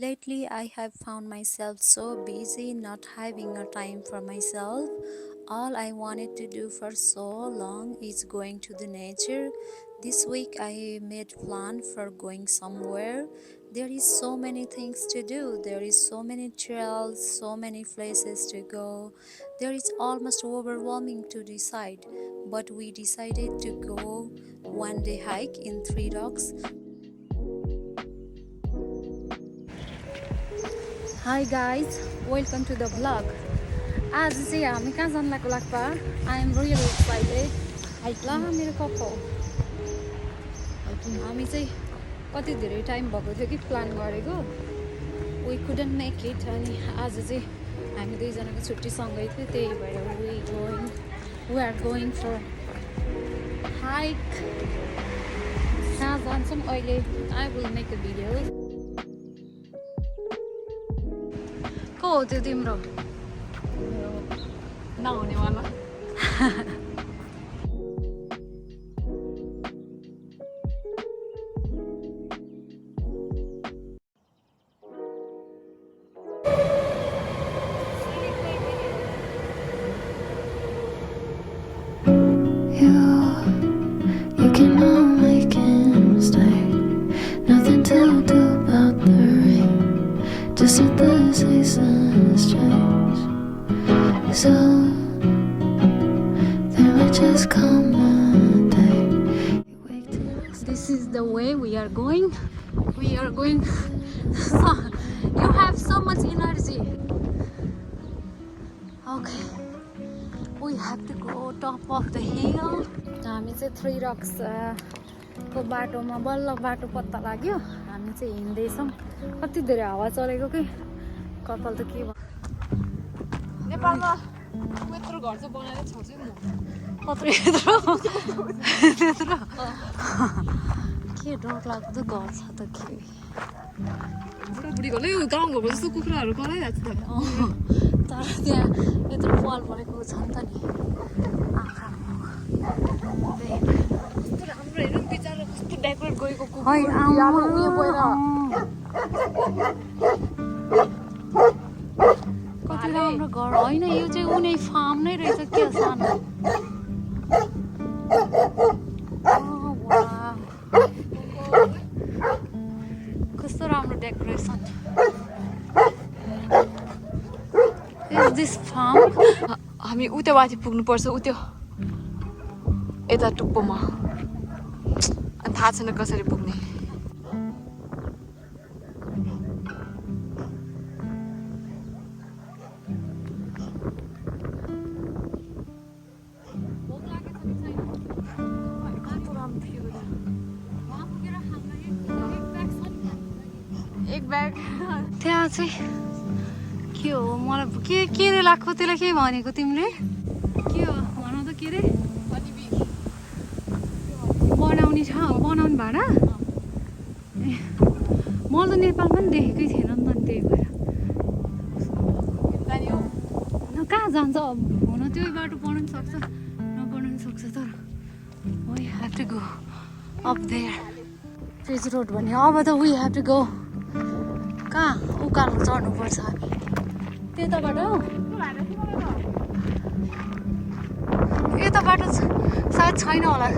Lately, I have found myself so busy not having a time for myself. All I wanted to do for so long is going to the nature. This week I made plan for going somewhere. There is so many things to do. There is so many trails, so many places to go. There is almost overwhelming to decide. But we decided to go one day hike in Three Rocks. Hi guys, welcome to the vlog. आज चाहिँ हामी कहाँ जान लागेको लाग्छ? I am really excited. ल मेरो cup हो। हामी चाहिँ कति धेरै टाइम भएको थियो कि प्लान गरेको। We couldn't make it अनि आज चाहिँ हामी दुईजनाको छुट्टी सँगै थियो, त्यही भएर we are going for hike. कहाँ जान्छौँ अहिले? I will make a video. को हो त्यो तिम्रो? नहुनेवाला You can all make a mistake. Nothing to do about the rain. Just let the seasons change. So there might just come a day you wake to this. This is the way we are going. We are going. You have so much energy. Okay. We have to go top of the hill. हामी चाहिँ three रक्स को बाटोमा बल्ल बाटो पत्ता लाग्यो। हामी चाहिँ हिँड्दैछौँ। कति धेरै हावा चलेको कि कपाल त के भयो। नेपालमा यत्रो घर चाहिँ बनाएर छोड्छु नि म। कत्रो त्यत्रो के डर लाग्दो घर छ त के। बुढाबुढीकोले गाउँघरको जस्तो कुखुराहरू कराइरहेको छ त। तर त्यहाँ यत्रो फल परेको छ नि त नि आँखामा। राम्रो हेर्नु बिचरा कस्तो डेकोरेट गरेको कुकुर है यालो उयो भएर कति राम्रो घर होइन यो चाहिँ उनी फार्म नै रहेछ के सानो। कस्तो राम्रो डेकोरेसन। Is this farm? हामी उतै माथि पुग्नुपर्छ उत्यो यता टुप्पोमा अनि थाहा छैन कसरी पुग्ने। एक ब्याग त्यहाँ चाहिँ के हो मलाई के रे लाग्यो त्यसलाई के भनेको तिमीले? के हो भन त के रे? बनाउने छ बनाउने भाँडा? ए मैले त नेपालमा पनि देखेकै थिएन नि त नि त्यही भएर। कहाँ जान्छ हुन त्यो बाटो बनाउनु सक्छ नबनाउनु सक्छ तर we have to go up there. पेज रोड भन्यो अब त वी हेभ टु गो। कहाँ उकालो चढ्नुपर्छ हामी त्यता बाटो। यता बाटो सायद छैन होला है।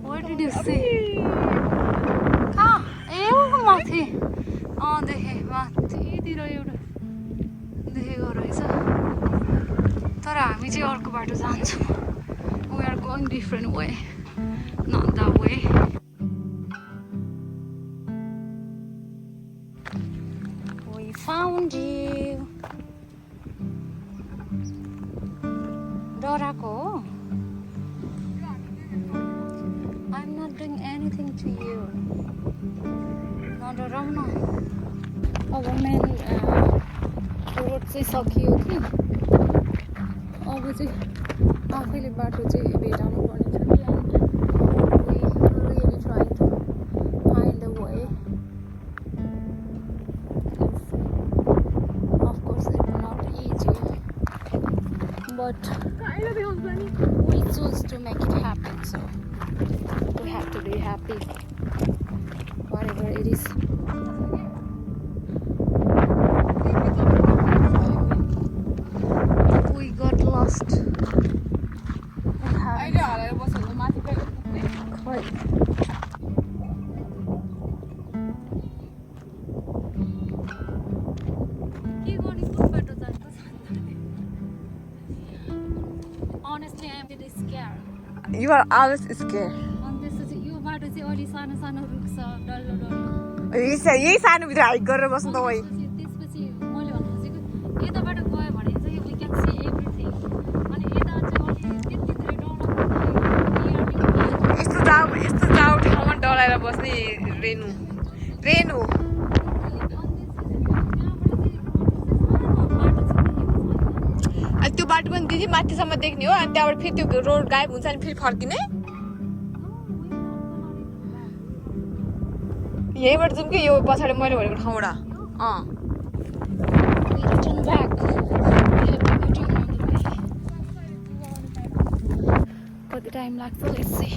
What did you say? कहाँ ए माथि देखेँ माथितिर एउटा देखेको रहेछ तर हामी चाहिँ अर्को बाटो जान्छौँ। We are going different way, not that way. We found you. डराएको हो? I'm not doing anything to you. नडराउ न। अब मेन रोड चाहिँ सकियो कि अब चाहिँ आफैले बाटो चाहिँ भेटाउनु पर्ने छ कि we really try to find a way. Of course it's not easy but we choose to make it happen, so we have to be happy whatever whatever it is. We got lost. Honestly, I am a bit scared. You are always scared. यो बाटो चाहिँ अलि सानो सानो रुख छ डल्लो डल्लो यही सानोभित्र हाइक गरेर बस्नु त वही त्यसपछि मैले भन्नु खोजेको यताबाट गयो भने चाहिँ वी क्यान सी एभ्रिथिङ अनि यता चाहिँ अलि त्यति धेरै डर यस्तो जाऊ ठाउँमा डराएर बस्ने रेनु अनि त्यो बाटो पनि दिदी माथिसम्म देख्ने हो अनि त्यहाँबाट फेरि त्यो रोड गायब हुन्छ अनि फेरि फर्किने यहीँबाट जाउँ कि यो पछाडि मैले भनेको ठाउँबाट कति टाइम लाग्छ लेट्स सी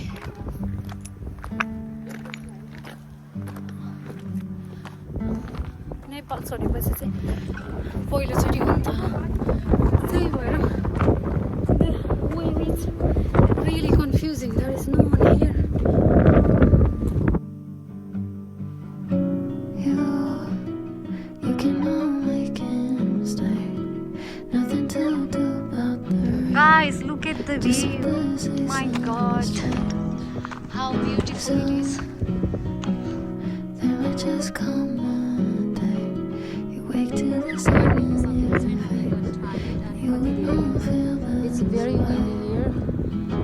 नेपाल छोडेपछि चाहिँ पहिलोचोटि हो नि त त्यही भएर it's really confusing. There is no one here. You can all make a mistake. Nothing to do about the rain. Guys, look at the Just view. the seasons My God, change. how beautiful it is. There might just come a day you wake to the sun in your face. You will feel the It's very windy here.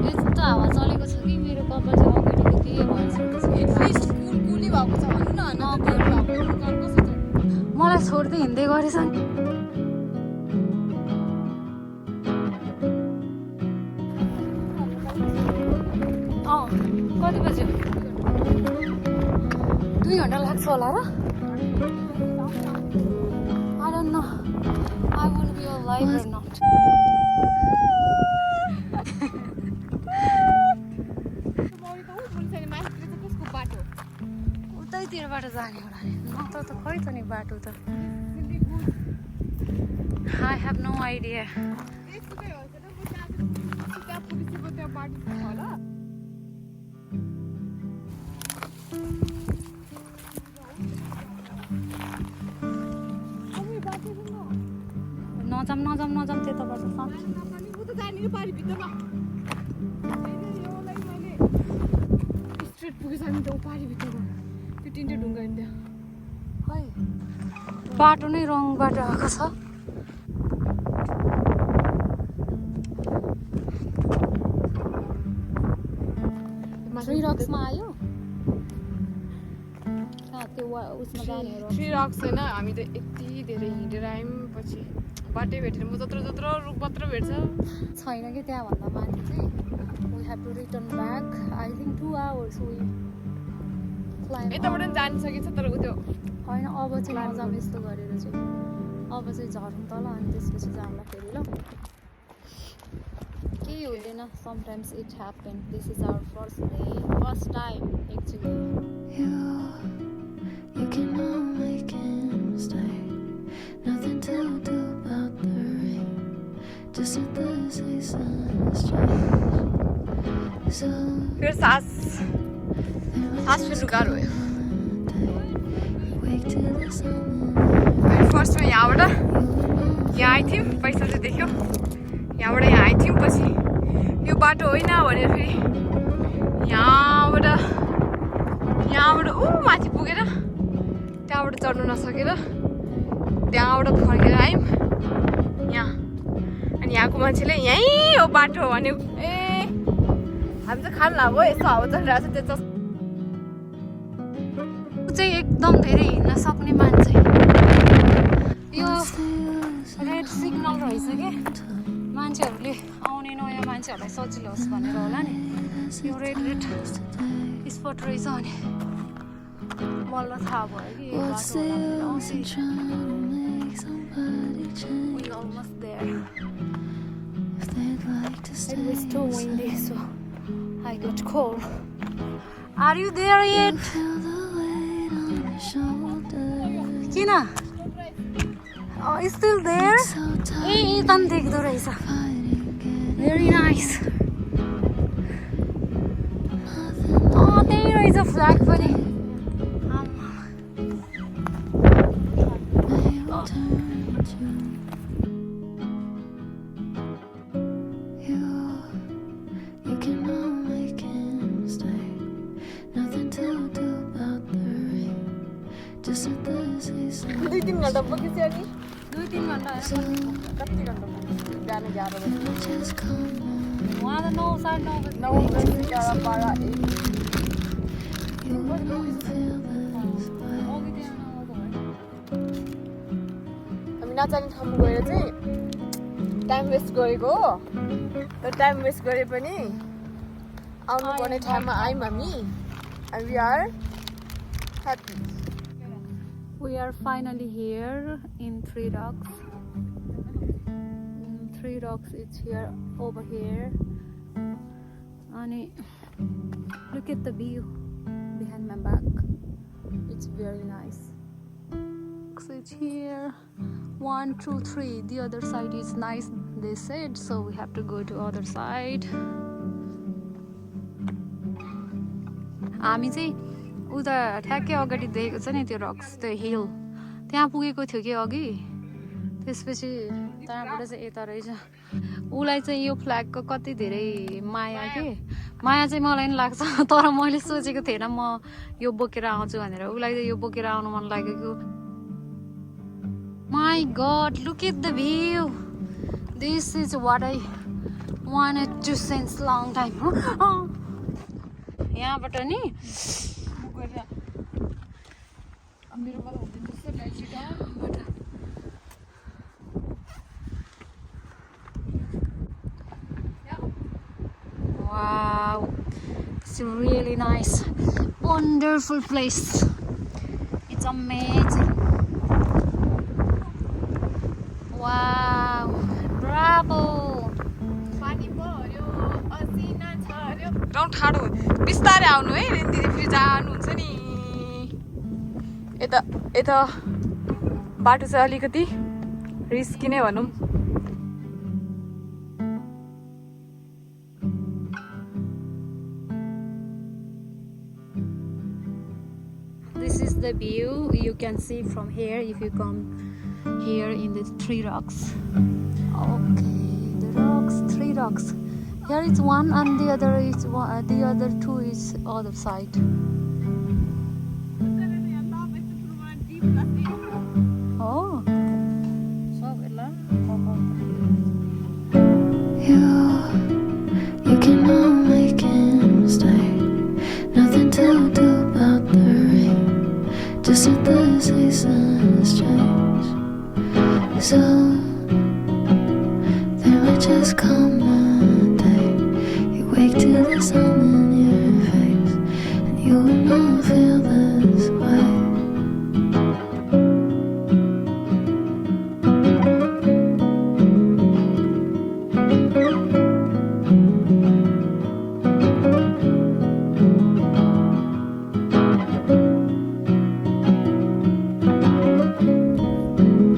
यस्तो हावा चलेको छ कि मेरो कपाल चाहिँ अगाडिको के भइसकेको छ एटलिस्ट कुली भएको छ भन्नु न मलाई छोड्दै हिँड्दै गरेछ नि कति बज्यो 2 घन्टा लाग्छ होला र I don't know I won't be alive or not उतैतिरबाट जाने होला नि नत्र त खै त नि बाटो त I have no idea नजाम त्यताबाट स्ट्रेट पुगेछ नि त पारी भित्रको त्यो तिनवटा ढुङ्गा नि त्यहाँ खै बाटो नै रङबाट आएको छ थ्री रक्समा आयो त्यो उसमा जाने हो थ्री रक्स होइन हामी त यति धेरै हिँडेर आयौँ पछि बाटै भेटेर म जत्रो रुख पत्र भेट्छ छैन कि त्यहाँभन्दा माथि चाहिँ we have to return back I think 2 hours we climb यताबाट पनि जान सकिन्छ तर उ त्यो होइन अब चाहिँ नजाम यस्तो गरेर चाहिँ अब चाहिँ झरौँ तल अनि त्यसपछि जाउँला फेरि ल केही हुँदैन sometimes it happen this is our first time actually You can all make a mistake. Nothing to do about the rain. Just let the seasons change. So फेरि सास फेर्नु गाह्रो भयो wake to the sun. फर्स्टमा यहाँबाट यहाँ आइथ्यौँ पैसा चाहिँ देख्यो यहाँबाट यहाँ आइथ्यौँ पछि यो बाटो होइन भनेर फेरि यहाँबाट ऊ माथि पुगेर त्यहाँबाट चढ्नु नसकेर त्यहाँबाट फर्केर आयौँ यहाँ अनि यहाँको मान्छेले यहीँ हो बाटो भन्यो ए हामी चाहिँ खानु लाग्यो यस्तो हावा चलिरहेको छ त्यो चाहिँ एकदम धेरै हिँड्न सक्ने मान्छे यो रेड सिग्नल रहेछ कि मान्छेहरूले आउने नयाँ मान्छेहरूलाई सजिलो होस् भनेर होला नि यो रेड स्पट रहेछ अनि बल्ल थाहा भयो कि यो बाटो We almost there. It was too windy, so I got cold. Are you there yet? your shoulders. Kina? Oh, it's still there? So tired Hey, tan dekhdo raheछ. fighting it. Very nice. Nothing Oh, त्यही रहेछ flag पनि. may return to you. You can only can stay. Nothing to do about the rain. Just let the season. 2-3 घण्टा बगिसक्यो नि 2-3 घण्टा कति घण्टा जानु गाह्रो भयो Just come on. वहाँ त 9, 9:30 बजे 9 11 12 You won't feel this way. हामी नजाने ठाउँमा गएर चाहिँ टाइम वेस्ट गरेको हो तर टाइम वेस्ट गरे पनि आउनु पर्ने ठाउँमा आयौँ हामी and we are happy. We are finally here in Three Rocks. Three Rocks is here, over here. And look at the view behind my back. It's very nice. So it's here. 1, 2, 3. The other side is nice, they said. So we have to go to other side. हामी चाहिँ उता ठ्याक्कै अगाडि देखेको छ नि त्यो रक्स त्यो हिल त्यहाँ पुगेको थियो कि अघि त्यसपछि त्यहाँबाट चाहिँ यता रहेछ उसलाई चाहिँ यो फ्ल्यागको कति धेरै माया के माया चाहिँ मलाई पनि लाग्छ तर मैले सोचेको थिएन म यो बोकेर आउँछु भनेर उसलाई चाहिँ यो बोकेर आउनु मन लागेको my god look at the view this is what I wanted to since long time यहाँबाट नि Wow, it's really nice, wonderful place. It's amazing. Wow, bravo. गाउँ ठाडो बिस्तारै आउनु है रेन दिदी फेरि जानुहुन्छ नि यता यता बाटो चाहिँ अलिकति रिस्की नै भनौँ This is the view you can see from here if you come here in the Three Rocks. Okay, the rocks, Three Rocks. Here is one and the other is one, the other two is other side. Oh. So You can only can stay. Nothing to do about the rain. Just let the seasons change. So there might just come a day you wake to the sun in your face, and you will not feel this way.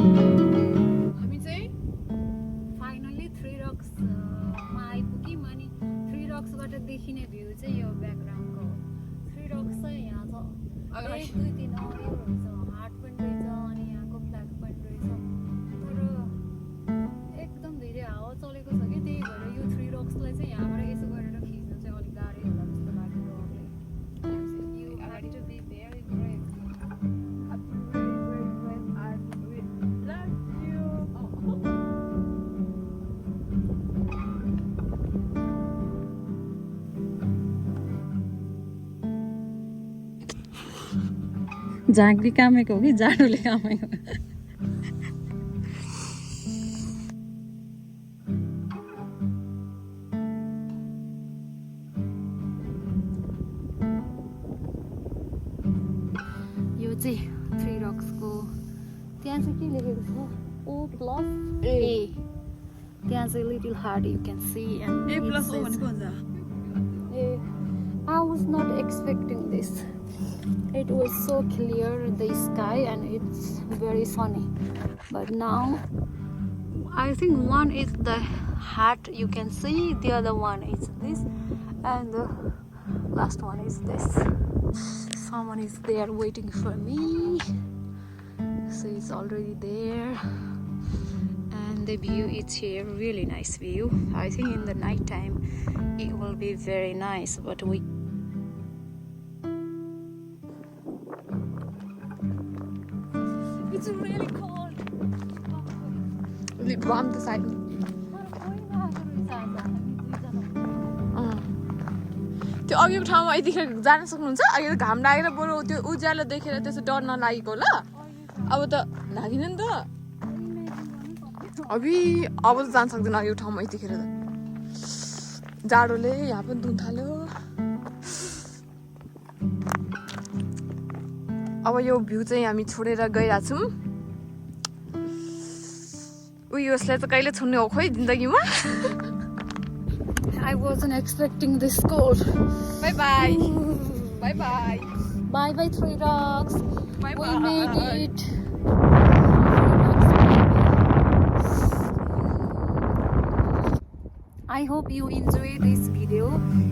हामी चाहिँ finally Three Rocks मा आइपुग्यौँ अनि Three Rocks बाट देखिने view चाहिँ यो ब्याकग्राउन्डको हो Three Rocks चाहिँ यहाँ छ 1, 2, 3 यो रहेछ हाट पनि रहेछ अनि यहाँको फ्ल्याग पनि रहेछ तर एकदम धेरै हावा चलेको छ कि त्यही भएर यो Three Rocksलाई चाहिँ यहाँबाट यसो गरेर खिच्न चाहिँ अलिक गाह्रै होला जस्तो लाग्यो डरले You have to be very brave. झाँक्री कामेको हो कि जाडोले कामेको यो चाहिँ Three Rocksको त्यहाँ चाहिँ के लेखेको छ O+A त्यहाँ चाहिँ little heart you can see and A+O भनेको हुन्छ I was not expecting this. It was so clear, the sky, and it's very sunny. But now, I think one is the hat you can see, the other one is this, and the last one is this. Someone is there waiting for me, so it's already there. And the view is here, really nice view. I think in the night time it will be very nice, but we it's really cold. Warm the side. त्यो अघिको ठाउँमा यतिखेर जान सक्नुहुन्छ अघि त घाम लागेर बरु त्यो उज्यालो देखेर त्यसो डर नलागेको ल अब त लागिन नि त अब त जान सक्दैन अघिको ठाउँमा यतिखेर त जाडोले यहाँ पनि दुन थाल्यो अब यो भ्यू चाहिँ हामी छोडेर गइरहेको छौँ यसलाई त कहिले छुन्ने हो खोइ जिन्दगीमा I wasn't expecting this cold. Bye bye. Bye bye. Bye bye, Three Rocks. Bye We bye. made it. I hope you enjoyed this video.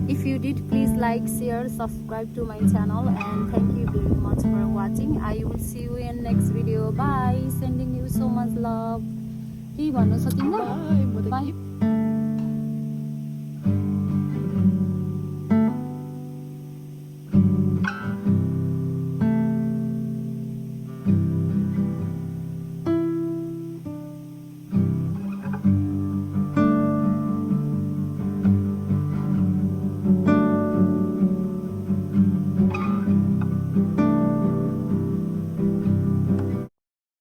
If you did, please like, share, subscribe to my channel, and thank you very much for watching. I will see you in next video. Bye. Sending you so much love. Bye. Bye.